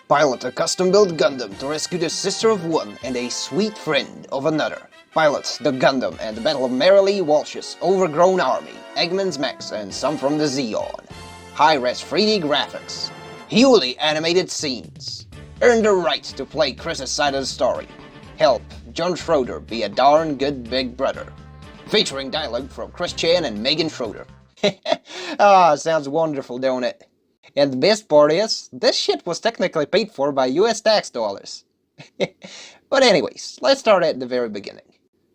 Pilot a custom-built Gundam to rescue the sister of one and a sweet friend of another. Pilot the Gundam and the battle of Merrily Walsh's overgrown army, Eggman's mechs, and some from the Zeon. High-res 3D graphics. Hugely animated scenes. Earn the right to play Chris's side of the story. Help John Schroeder be a darn good big brother. Featuring dialogue from Chris Chan and Megan Schroeder. Sounds wonderful, don't it? And the best part is, this shit was technically paid for by US tax dollars. But anyways, let's start at the very beginning.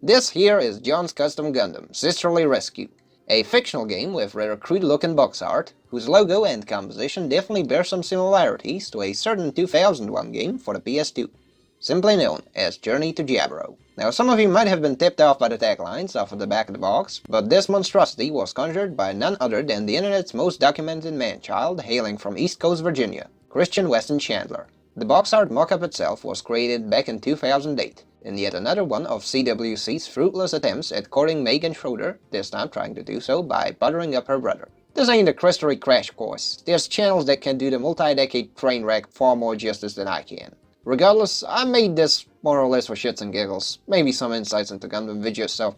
This here is John's Custom Gundam, Sisterly Rescue, a fictional game with rather crude-looking box art, whose logo and composition definitely bear some similarities to a certain 2001 game for the PS2, simply known as Journey to Jaburo. Now, some of you might have been tipped off by the taglines off of the back of the box, but this monstrosity was conjured by none other than the internet's most documented man-child hailing from East Coast Virginia, Christian Weston Chandler. The box art mockup itself was created back in 2008, in yet another one of CWC's fruitless attempts at courting Megan Schroeder, this time trying to do so by buttering up her brother. This ain't a Christery crash course. There's channels that can do the multi-decade train wreck far more justice than I can. Regardless, I made this more or less for shits and giggles, maybe some insights into Gundam videos, so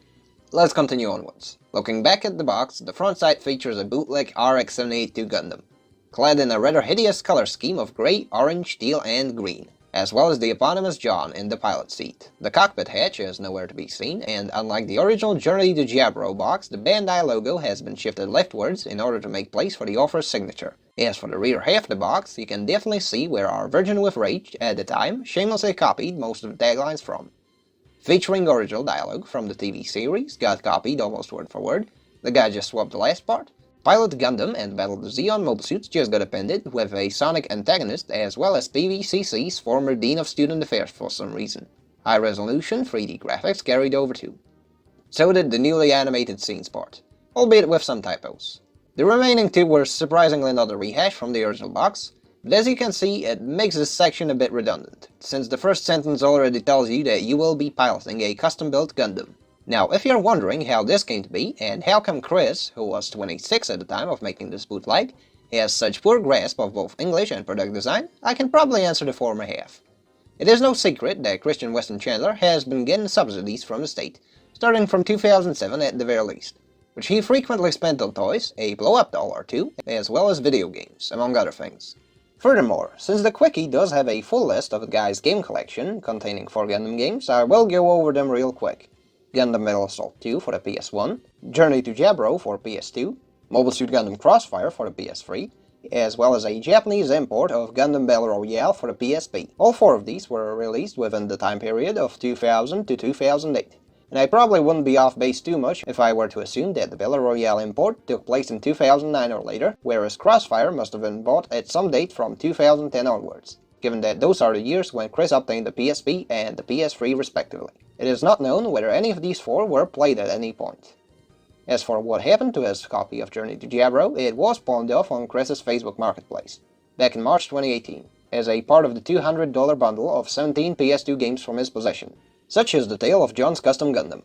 let's continue onwards. Looking back at the box, the front side features a bootleg RX-782 Gundam, clad in a rather hideous color scheme of grey, orange, teal, and green, as well as the eponymous John in the pilot seat. The cockpit hatch is nowhere to be seen, and unlike the original Journey to Jaburo box, the Bandai logo has been shifted leftwards in order to make place for the author's signature. As for the rear half of the box, you can definitely see where our Virgin with Rage, at the time, shamelessly copied most of the taglines from. Featuring original dialogue from the TV series, got copied almost word for word, the guy just swapped the last part. Pilot Gundam and Battle of the Zeon mobile suits just got appended with a Sonic antagonist as well as PVCC's former Dean of Student Affairs for some reason. High-resolution 3D graphics carried over too. So did the newly animated scenes part, albeit with some typos. The remaining two were surprisingly not a rehash from the original box, but as you can see, it makes this section a bit redundant, since the first sentence already tells you that you will be piloting a custom-built Gundam. Now, if you're wondering how this came to be, and how come Chris, who was 26 at the time of making this bootleg, has such poor grasp of both English and product design, I can probably answer the former half. It is no secret that Christian Weston Chandler has been getting subsidies from the state, starting from 2007 at the very least, which he frequently spent on toys, a blow-up doll or two, as well as video games, among other things. Furthermore, since the Quickie does have a full list of the guy's game collection, containing 4 Gundam games, I will go over them real quick. Gundam Metal Assault 2 for the PS1, Journey to Jaburo for PS2, Mobile Suit Gundam Crossfire for the PS3, as well as a Japanese import of Gundam Battle Royale for the PSP. All 4 of these were released within the time period of 2000 to 2008. And I probably wouldn't be off base too much if I were to assume that the Battle Royale import took place in 2009 or later, whereas Crossfire must have been bought at some date from 2010 onwards, given that those are the years when Chris obtained the PSP and the PS3 respectively. It is not known whether any of these 4 were played at any point. As for what happened to his copy of Journey to Jaburo, it was pawned off on Chris's Facebook Marketplace, back in March 2018, as a part of the $200 bundle of 17 PS2 games from his possession. Such is the tale of John's Custom Gundam,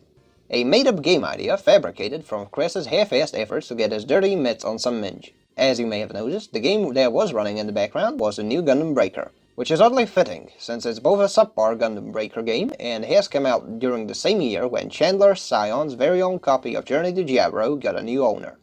a made-up game idea fabricated from Chris's half-assed efforts to get his dirty mitts on some minge. As you may have noticed, the game that was running in the background was the new Gundam Breaker, which is oddly fitting, since it's both a subpar Gundam Breaker game and has come out during the same year when Chandler Scion's very own copy of Journey to Jaburo got a new owner.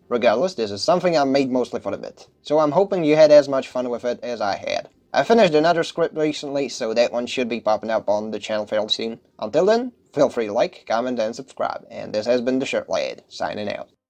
Regardless, this is something I made mostly for the bit, so I'm hoping you had as much fun with it as I had. I finished another script recently, so that one should be popping up on the channel fairly soon. Until then, feel free to like, comment, and subscribe, and this has been the Shirt Lad, signing out.